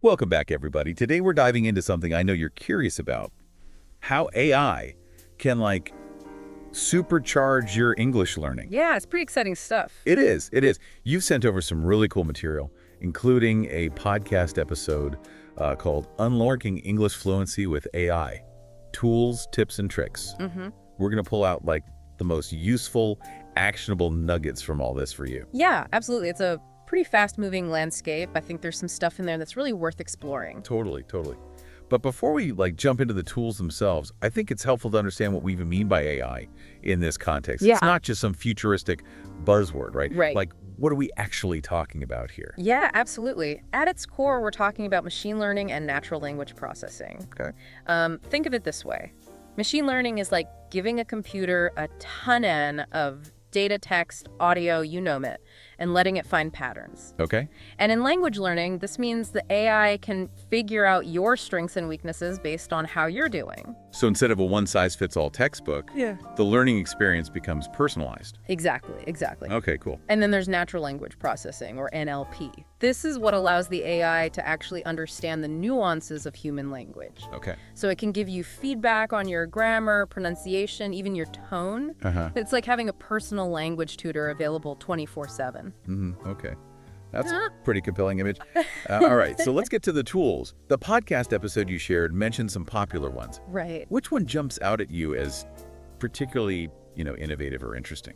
Welcome back, everybody. Today we're diving into something I know you're curious about. How AI can, supercharge your English learning. Yeah, it's pretty exciting stuff. It is. It is. You've sent over some really cool material, including a podcast episode called Unlocking English Fluency with AI. Tools, tips, and tricks. We're going to pull out, the most useful, actionable nuggets from all this for you. Yeah, absolutely. It's a pretty fast-moving landscape. I think there's some stuff in there that's really worth exploring. Totally, totally. But before we jump into the tools themselves, I think it's helpful to understand what we even mean by AI in this context. Yeah. It's not just some futuristic buzzword, right? Right. What are we actually talking about here? Yeah, absolutely. At its core, we're talking about machine learning and natural language processing. Okay. Think of it this way. Machine learning is like giving a computer a ton of data, text, audio, you name it, and letting it find patterns. Okay. And in language learning, this means the AI can figure out your strengths and weaknesses based on how you're doing. So instead of a one-size-fits-all textbook, the learning experience becomes personalized. Exactly. Okay, cool. And then there's natural language processing, or NLP. This is what allows the AI to actually understand the nuances of human language. Okay. So it can give you feedback on your grammar, pronunciation, even your tone. It's like having a personal language tutor available 24/7. Okay. That's a pretty compelling image. All right, so let's get to the tools. The podcast episode you shared mentioned some popular ones. Right. Which one jumps out at you as particularly, innovative or interesting?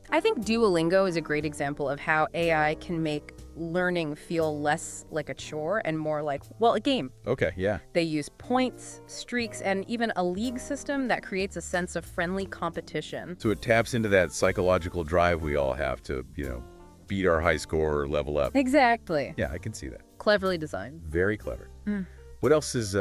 I think Duolingo is a great example of how AI can make learning feel less like a chore and more like, a game. Okay, yeah. They use points, streaks, and even a league system that creates a sense of friendly competition. So it taps into that psychological drive we all have to, beat our high score or level up. Exactly. Yeah, I can see that. Cleverly designed. Very clever. What else is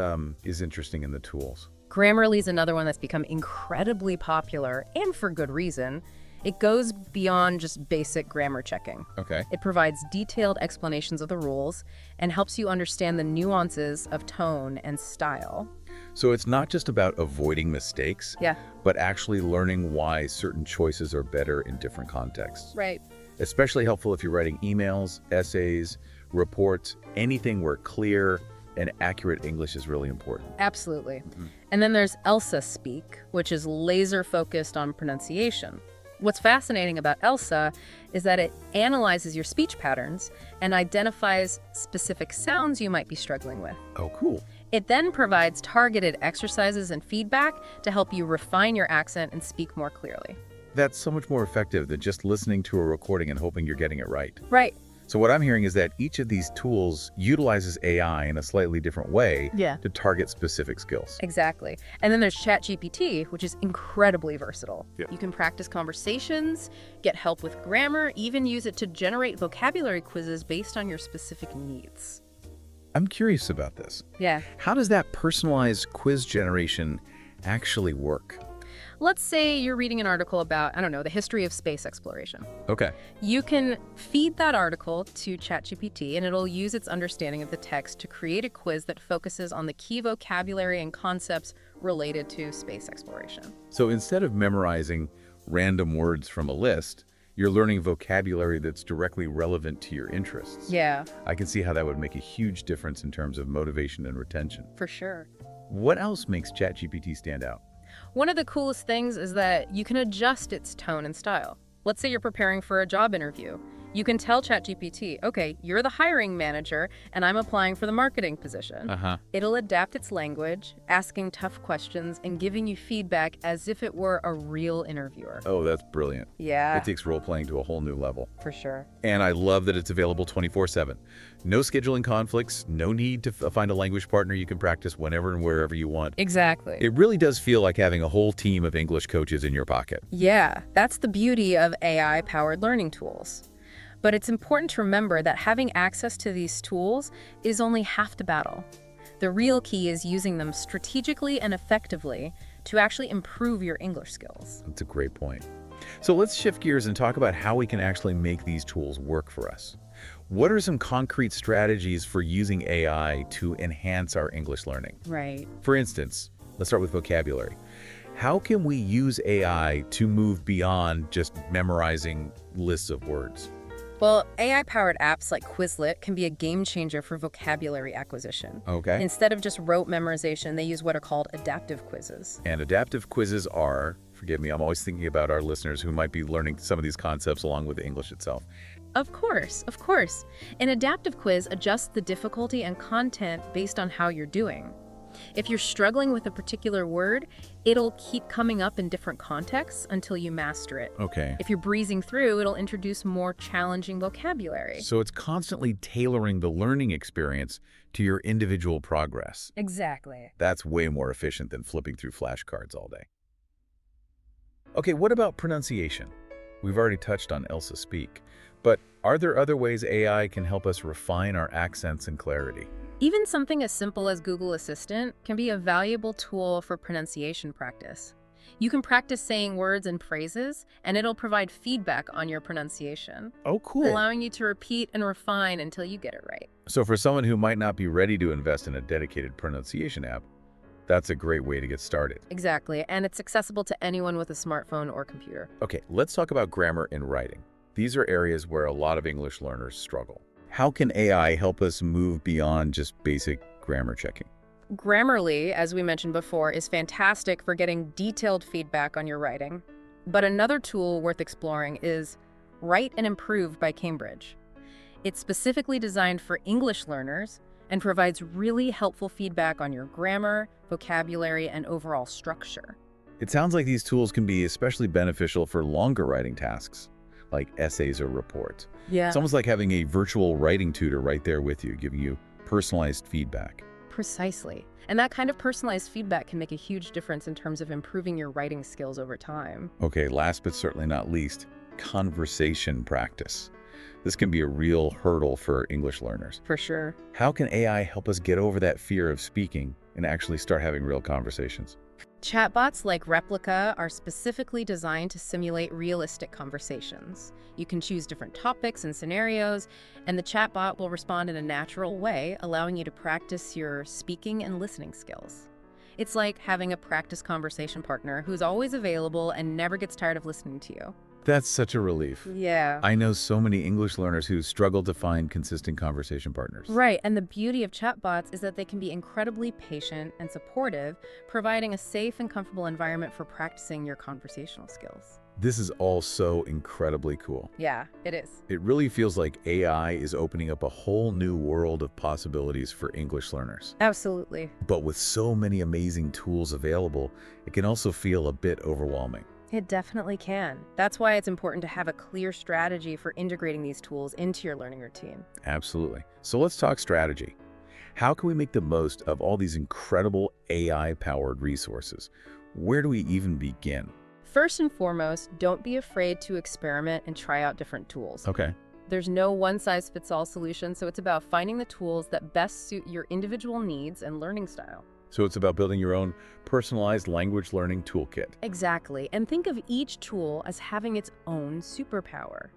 interesting in the tools? Grammarly is another one that's become incredibly popular, and for good reason. It goes beyond just basic grammar checking. Okay. It provides detailed explanations of the rules and helps you understand the nuances of tone and style. So it's not just about avoiding mistakes, Yeah. but actually learning why certain choices are better in different contexts. Right. Especially helpful if you're writing emails, essays, reports, anything where clear and accurate English is really important. Absolutely. And then there's ELSA Speak, which is laser focused on pronunciation. What's fascinating about ELSA is that it analyzes your speech patterns and identifies specific sounds you might be struggling with. Oh, cool. It then provides targeted exercises and feedback to help you refine your accent and speak more clearly. That's so much more effective than just listening to a recording and hoping you're getting it right. Right. So what I'm hearing is that each of these tools utilizes AI in a slightly different way to target specific skills. Exactly. And then there's ChatGPT, which is incredibly versatile. Yeah. You can practice conversations, get help with grammar, even use it to generate vocabulary quizzes based on your specific needs. I'm curious about this. Yeah. How does that personalized quiz generation actually work? Let's say you're reading an article about, the history of space exploration. Okay. You can feed that article to ChatGPT, and it'll use its understanding of the text to create a quiz that focuses on the key vocabulary and concepts related to space exploration. So instead of memorizing random words from a list, you're learning vocabulary that's directly relevant to your interests. Yeah, I can see how that would make a huge difference in terms of motivation and retention. for sure. What else makes ChatGPT stand out? One of the coolest things is that you can adjust its tone and style. Let's say you're preparing for a job interview. You can tell ChatGPT, okay, you're the hiring manager and I'm applying for the marketing position. It'll adapt its language, asking tough questions and giving you feedback as if it were a real interviewer. Oh, that's brilliant. Yeah, It takes role-playing to a whole new level. for sure. And I love that it's available 24/7. No scheduling conflicts, no need to find a language partner. You can practice whenever and wherever you want. Exactly. It really does feel like having a whole team of English coaches in your pocket. Yeah, that's the beauty of AI-powered learning tools. But it's important to remember that having access to these tools is only half the battle. The real key is using them strategically and effectively to actually improve your English skills. That's a great point. So let's shift gears and talk about how we can actually make these tools work for us. What are some concrete strategies for using AI to enhance our English learning? Right. For instance, let's start with vocabulary. How can we use AI to move beyond just memorizing lists of words? Well, AI-powered apps like Quizlet can be a game changer for vocabulary acquisition. Okay. Instead of just rote memorization, they use what are called adaptive quizzes. And adaptive quizzes are, forgive me, I'm always thinking about our listeners who might be learning some of these concepts along with the English itself. Of course, of course. An adaptive quiz adjusts the difficulty and content based on how you're doing. If you're struggling with a particular word, it'll keep coming up in different contexts until you master it. Okay. If you're breezing through, it'll introduce more challenging vocabulary. So it's constantly tailoring the learning experience to your individual progress. Exactly. That's way more efficient than flipping through flashcards all day. Okay, what about pronunciation? We've already touched on Elsa Speak, but are there other ways AI can help us refine our accents and clarity? Even something as simple as Google Assistant can be a valuable tool for pronunciation practice. You can practice saying words and phrases, and it'll provide feedback on your pronunciation, Oh, cool. allowing you to repeat and refine until you get it right. So for someone who might not be ready to invest in a dedicated pronunciation app, that's a great way to get started. Exactly, and it's accessible to anyone with a smartphone or computer. Okay, let's talk about grammar and writing. These are areas where a lot of English learners struggle. How can AI help us move beyond just basic grammar checking? Grammarly, as we mentioned before, is fantastic for getting detailed feedback on your writing. But another tool worth exploring is Write and Improve by Cambridge. It's specifically designed for English learners and provides really helpful feedback on your grammar, vocabulary, and overall structure. It sounds like these tools can be especially beneficial for longer writing tasks, like essays or reports. Yeah. It's almost like having a virtual writing tutor right there with you, giving you personalized feedback. Precisely. And that kind of personalized feedback can make a huge difference in terms of improving your writing skills over time. Okay, last but certainly not least, conversation practice. This can be a real hurdle for English learners. For sure. How can AI help us get over that fear of speaking and actually start having real conversations? Chatbots like Replica are specifically designed to simulate realistic conversations. You can choose different topics and scenarios, and the chatbot will respond in a natural way, allowing you to practice your speaking and listening skills. It's like having a practice conversation partner who's always available and never gets tired of listening to you. That's such a relief. Yeah. I know so many English learners who struggle to find consistent conversation partners. Right, and the beauty of chatbots is that they can be incredibly patient and supportive, providing a safe and comfortable environment for practicing your conversational skills. This is all so incredibly cool. Yeah, it is. It really feels like AI is opening up a whole new world of possibilities for English learners. Absolutely. But with so many amazing tools available, it can also feel a bit overwhelming. It definitely can. That's why it's important to have a clear strategy for integrating these tools into your learning routine. Absolutely. So let's talk strategy. How can we make the most of all these incredible AI-powered resources? Where do we even begin? First and foremost, don't be afraid to experiment and try out different tools. Okay. There's no one-size-fits-all solution, so it's about finding the tools that best suit your individual needs and learning style. So it's about building your own personalized language learning toolkit. Exactly, and think of each tool as having its own superpower.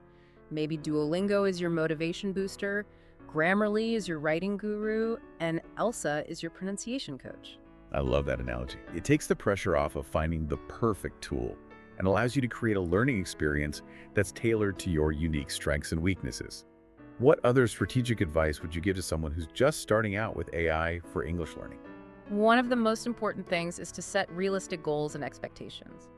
Maybe Duolingo is your motivation booster, Grammarly is your writing guru, and Elsa is your pronunciation coach. I love that analogy. It takes the pressure off of finding the perfect tool and allows you to create a learning experience that's tailored to your unique strengths and weaknesses. What other strategic advice would you give to someone who's just starting out with AI for English learning? One of the most important things is to set realistic goals and expectations.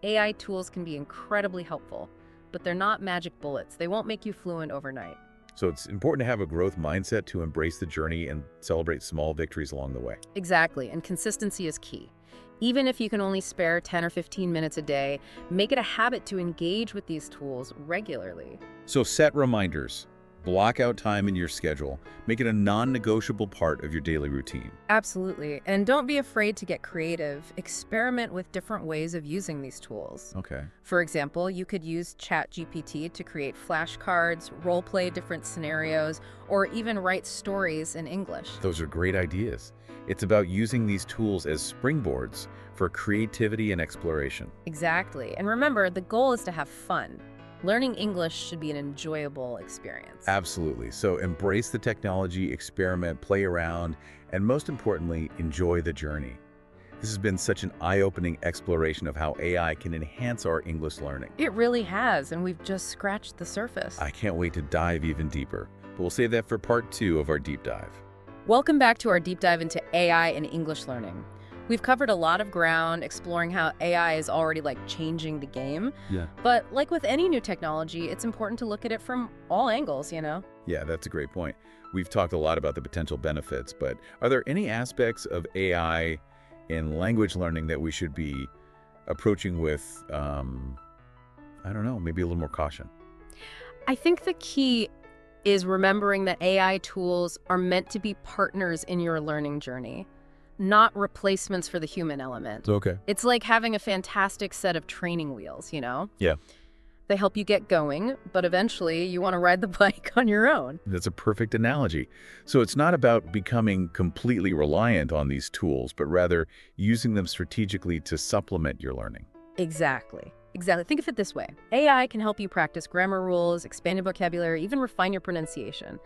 AI tools can be incredibly helpful, but they're not magic bullets. They won't make you fluent overnight. So it's important to have a growth mindset to embrace the journey and celebrate small victories along the way. Exactly, and consistency is key. Even if you can only spare 10 or 15 minutes a day, make it a habit to engage with these tools regularly. So set reminders. Block out time in your schedule. Make it a non-negotiable part of your daily routine. Absolutely, and don't be afraid to get creative. Experiment with different ways of using these tools. Okay. For example, you could use ChatGPT to create flashcards, role-play different scenarios, or even write stories in English. Those are great ideas. It's about using these tools as springboards for creativity and exploration. Exactly, and remember, the goal is to have fun. Learning English should be an enjoyable experience. Absolutely. So embrace the technology, experiment, play around, and most importantly, enjoy the journey. This has been such an eye-opening exploration of how AI can enhance our English learning. It really has, and we've just scratched the surface. I can't wait to dive even deeper, but we'll save that for part 2 of our deep dive. Welcome back to our deep dive into AI and English learning. We've covered a lot of ground exploring how AI is already changing the game. Yeah. But like with any new technology, it's important to look at it from all angles, Yeah, that's a great point. We've talked a lot about the potential benefits, but are there any aspects of AI in language learning that we should be approaching with, I don't know, maybe a little more caution? I think the key is remembering that AI tools are meant to be partners in your learning journey, not replacements for the human element. Okay. It's like having a fantastic set of training wheels, Yeah. They help you get going, but eventually you want to ride the bike on your own. That's a perfect analogy. So it's not about becoming completely reliant on these tools, but rather using them strategically to supplement your learning. Exactly. Think of it this way. AI can help you practice grammar rules, expand your vocabulary, even refine your pronunciation.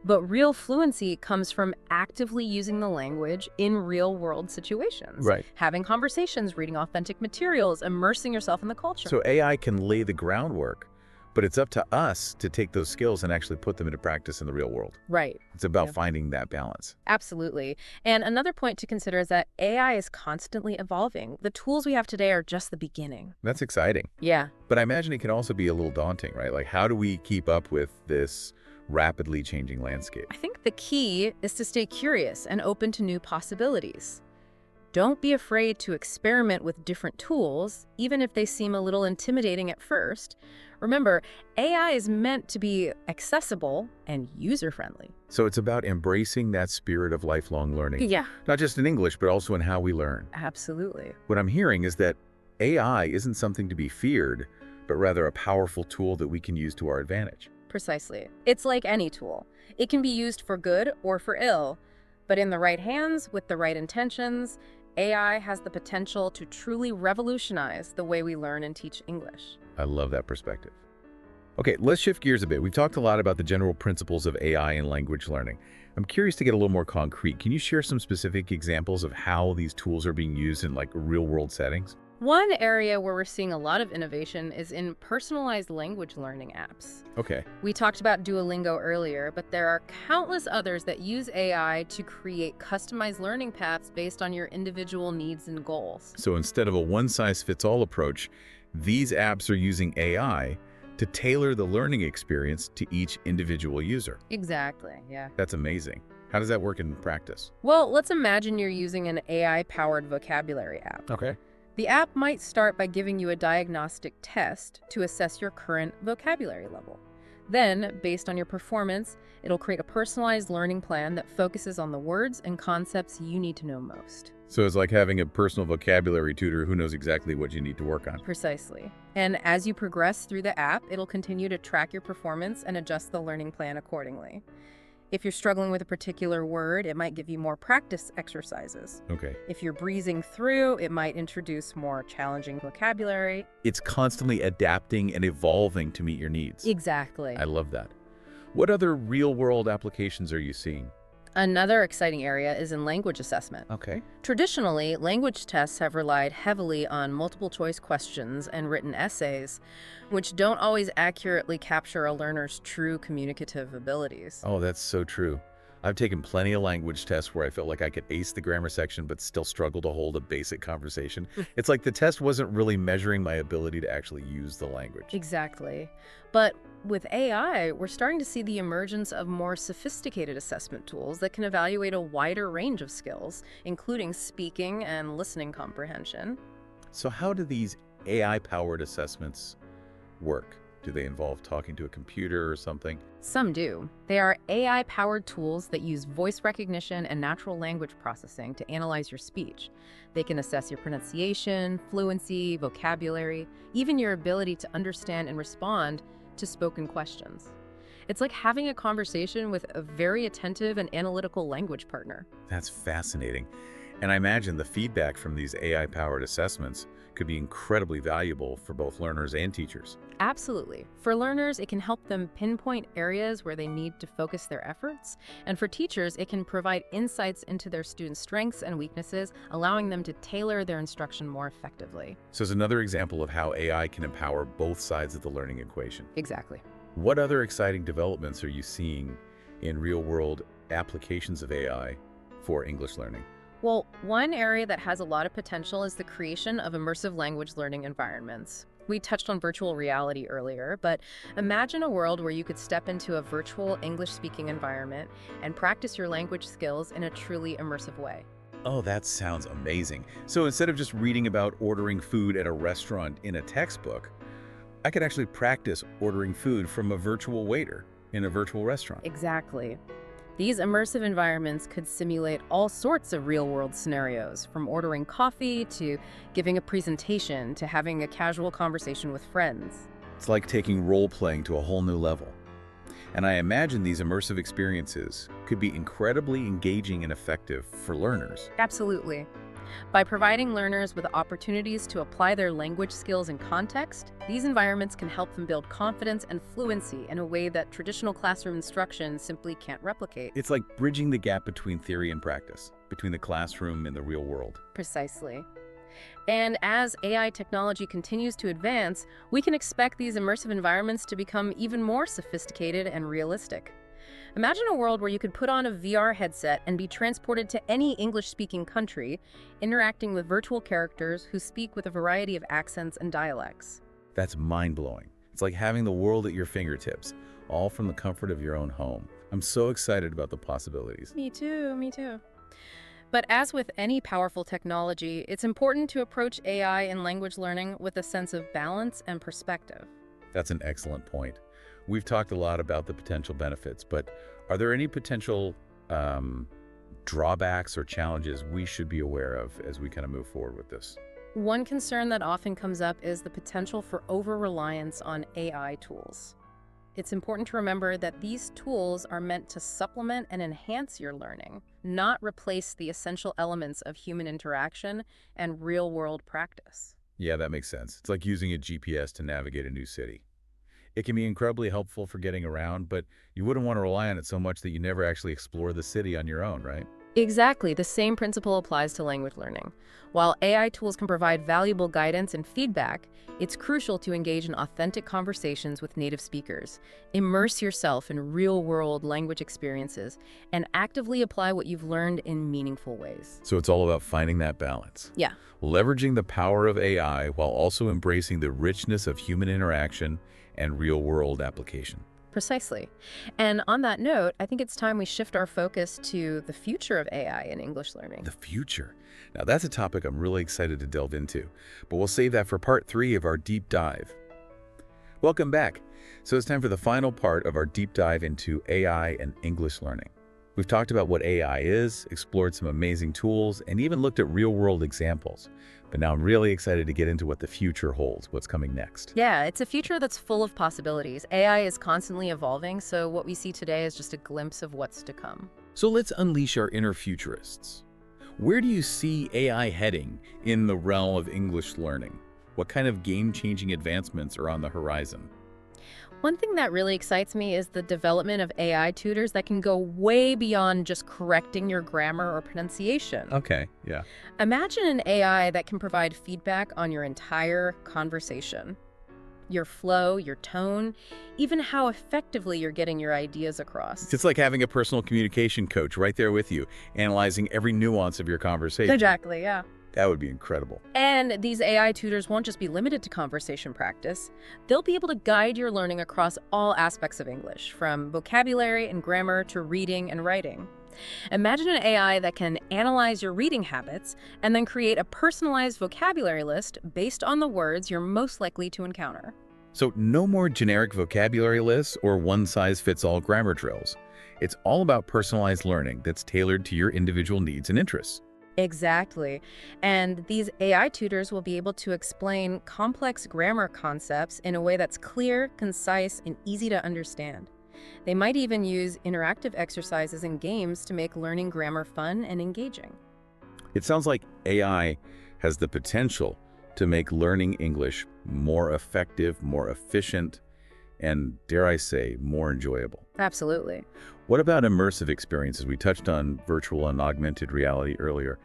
But real fluency comes from actively using the language in real-world situations. Right. Having conversations, reading authentic materials, immersing yourself in the culture. So AI can lay the groundwork, but it's up to us to take those skills and actually put them into practice in the real world. Right. It's about finding that balance. Absolutely. And another point to consider is that AI is constantly evolving. The tools we have today are just the beginning. That's exciting. Yeah. But I imagine it can also be a little daunting, right? Like, how do we keep up with this rapidly changing landscape? I think the key is to stay curious and open to new possibilities. Don't be afraid to experiment with different tools, even if they seem a little intimidating at first. Remember, AI is meant to be accessible and user-friendly. So it's about embracing that spirit of lifelong learning. Yeah. Not just in English, but also in how we learn. Absolutely. What I'm hearing is that AI isn't something to be feared, but rather a powerful tool that we can use to our advantage. Precisely. It's like any tool. It can be used for good or for ill, but in the right hands, with the right intentions, AI has the potential to truly revolutionize the way we learn and teach English. I love that perspective. Okay, let's shift gears a bit. We've talked a lot about the general principles of AI and language learning. I'm curious to get a little more concrete. Can you share some specific examples of how these tools are being used in real-world settings? One area where we're seeing a lot of innovation is in personalized language learning apps. Okay. We talked about Duolingo earlier, but there are countless others that use AI to create customized learning paths based on your individual needs and goals. So instead of a one-size-fits-all approach, these apps are using AI to tailor the learning experience to each individual user. Exactly, yeah. That's amazing. How does that work in practice? Well, let's imagine you're using an AI-powered vocabulary app. Okay. The app might start by giving you a diagnostic test to assess your current vocabulary level. Then, based on your performance, it'll create a personalized learning plan that focuses on the words and concepts you need to know most. So it's like having a personal vocabulary tutor who knows exactly what you need to work on. Precisely. And as you progress through the app, it'll continue to track your performance and adjust the learning plan accordingly. If you're struggling with a particular word, it might give you more practice exercises. Okay. If you're breezing through, it might introduce more challenging vocabulary. It's constantly adapting and evolving to meet your needs. Exactly. I love that. What other real-world applications are you seeing? Another exciting area is in language assessment. Okay. Traditionally, language tests have relied heavily on multiple choice questions and written essays, which don't always accurately capture a learner's true communicative abilities. Oh, that's so true. I've taken plenty of language tests where I felt like I could ace the grammar section but still struggle to hold a basic conversation. It's like the test wasn't really measuring my ability to actually use the language. Exactly. But with AI, we're starting to see the emergence of more sophisticated assessment tools that can evaluate a wider range of skills, including speaking and listening comprehension. So how do these AI-powered assessments work? Do they involve talking to a computer or something? Some do. They are AI-powered tools that use voice recognition and natural language processing to analyze your speech. They can assess your pronunciation, fluency, vocabulary, even your ability to understand and respond to spoken questions. It's like having a conversation with a very attentive and analytical language partner. That's fascinating. And I imagine the feedback from these AI-powered assessments could be incredibly valuable for both learners and teachers. Absolutely. For learners, it can help them pinpoint areas where they need to focus their efforts. And for teachers, it can provide insights into their students' strengths and weaknesses, allowing them to tailor their instruction more effectively. So it's another example of how AI can empower both sides of the learning equation. Exactly. What other exciting developments are you seeing in real-world applications of AI for English learning? Well, one area that has a lot of potential is the creation of immersive language learning environments. We touched on virtual reality earlier, but imagine a world where you could step into a virtual English-speaking environment and practice your language skills in a truly immersive way. Oh, that sounds amazing. So instead of just reading about ordering food at a restaurant in a textbook, I could actually practice ordering food from a virtual waiter in a virtual restaurant. Exactly. These immersive environments could simulate all sorts of real-world scenarios, from ordering coffee to giving a presentation to having a casual conversation with friends. It's like taking role-playing to a whole new level. And I imagine these immersive experiences could be incredibly engaging and effective for learners. Absolutely. By providing learners with opportunities to apply their language skills in context, these environments can help them build confidence and fluency in a way that traditional classroom instruction simply can't replicate. It's like bridging the gap between theory and practice, between the classroom and the real world. Precisely. And as AI technology continues to advance, we can expect these immersive environments to become even more sophisticated and realistic. Imagine a world where you could put on a VR headset and be transported to any English-speaking country, interacting with virtual characters who speak with a variety of accents and dialects. That's mind-blowing. It's like having the world at your fingertips, all from the comfort of your own home. I'm so excited about the possibilities. Me too, me too. But as with any powerful technology, it's important to approach AI and language learning with a sense of balance and perspective. That's an excellent point. We've talked a lot about the potential benefits, but are there any potential drawbacks or challenges we should be aware of as we kind of move forward with this? One concern that often comes up is the potential for over-reliance on AI tools. It's important to remember that these tools are meant to supplement and enhance your learning, not replace the essential elements of human interaction and real-world practice. Yeah, that makes sense. It's like using a GPS to navigate a new city. It can be incredibly helpful for getting around, but you wouldn't want to rely on it so much that you never actually explore the city on your own, right? Exactly. The same principle applies to language learning. While AI tools can provide valuable guidance and feedback, it's crucial to engage in authentic conversations with native speakers, immerse yourself in real-world language experiences, and actively apply what you've learned in meaningful ways. So it's all about finding that balance. Yeah. Leveraging the power of AI while also embracing the richness of human interaction and real-world application. Precisely. And on that note, I think it's time we shift our focus to the future of AI in English learning. The future. Now that's a topic I'm really excited to delve into, but we'll save that for part 3 of our deep dive. Welcome back. So it's time for the final part of our deep dive into AI and English learning. We've talked about what AI is, explored some amazing tools, and even looked at real-world examples. But now I'm really excited to get into what the future holds, what's coming next. Yeah, it's a future that's full of possibilities. AI is constantly evolving, so what we see today is just a glimpse of what's to come. So let's unleash our inner futurists. Where do you see AI heading in the realm of English learning? What kind of game-changing advancements are on the horizon? One thing that really excites me is the development of AI tutors that can go way beyond just correcting your grammar or pronunciation. Okay, yeah. Imagine an AI that can provide feedback on your entire conversation. Your flow, your tone, even how effectively you're getting your ideas across. It's like having a personal communication coach right there with you, analyzing every nuance of your conversation. Exactly, yeah. That would be incredible. And these AI tutors won't just be limited to conversation practice. They'll be able to guide your learning across all aspects of English, from vocabulary and grammar to reading and writing. Imagine an AI that can analyze your reading habits and then create a personalized vocabulary list based on the words you're most likely to encounter. So no more generic vocabulary lists or one-size-fits-all grammar drills. It's all about personalized learning that's tailored to your individual needs and interests. Exactly. And these AI tutors will be able to explain complex grammar concepts in a way that's clear, concise, and easy to understand. They might even use interactive exercises and games to make learning grammar fun and engaging. It sounds like AI has the potential to make learning English more effective, more efficient, and, dare I say, more enjoyable. Absolutely. What about immersive experiences? We touched on virtual and augmented reality earlier.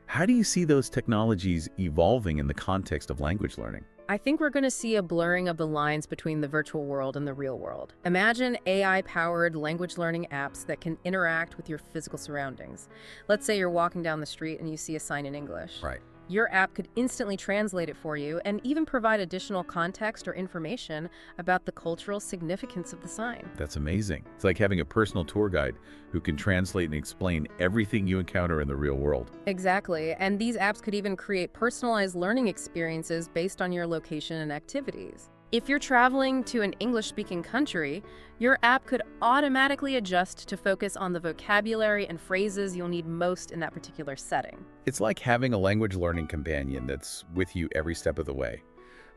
How do you see those technologies evolving in the context of language learning? I think we're going to see a blurring of the lines between the virtual world and the real world. Imagine AI-powered language learning apps that can interact with your physical surroundings. Let's say you're walking down the street and you see a sign in English. Right. Your app could instantly translate it for you and even provide additional context or information about the cultural significance of the sign. That's amazing. It's like having a personal tour guide who can translate and explain everything you encounter in the real world. Exactly, and these apps could even create personalized learning experiences based on your location and activities. If you're traveling to an English-speaking country, your app could automatically adjust to focus on the vocabulary and phrases you'll need most in that particular setting. It's like having a language learning companion that's with you every step of the way,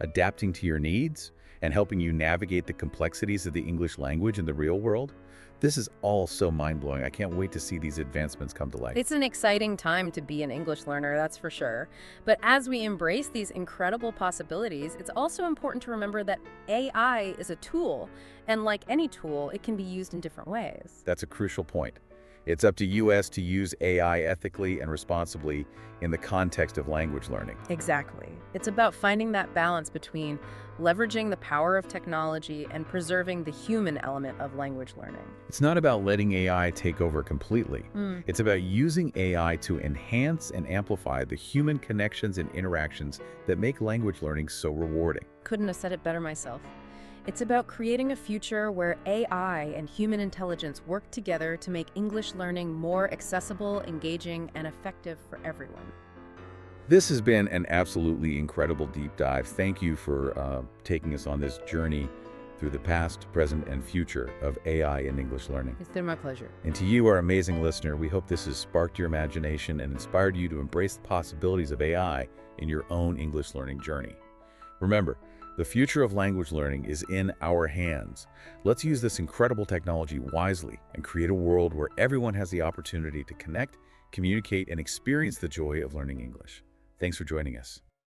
adapting to your needs and helping you navigate the complexities of the English language in the real world. This is all so mind-blowing. I can't wait to see these advancements come to life. It's an exciting time to be an English learner, that's for sure. But as we embrace these incredible possibilities, it's also important to remember that AI is a tool, and like any tool, it can be used in different ways. That's a crucial point. It's up to us to use AI ethically and responsibly in the context of language learning. Exactly. It's about finding that balance between leveraging the power of technology and preserving the human element of language learning. It's not about letting AI take over completely. It's about using AI to enhance and amplify the human connections and interactions that make language learning so rewarding. Couldn't have said it better myself. It's about creating a future where AI and human intelligence work together to make English learning more accessible, engaging, and effective for everyone. This has been an absolutely incredible deep dive. Thank you for taking us on this journey through the past, present, and future of AI in English learning. It's been my pleasure. And to you, our amazing listener, we hope this has sparked your imagination and inspired you to embrace the possibilities of AI in your own English learning journey. Remember, the future of language learning is in our hands. Let's use this incredible technology wisely and create a world where everyone has the opportunity to connect, communicate, and experience the joy of learning English. Thanks for joining us.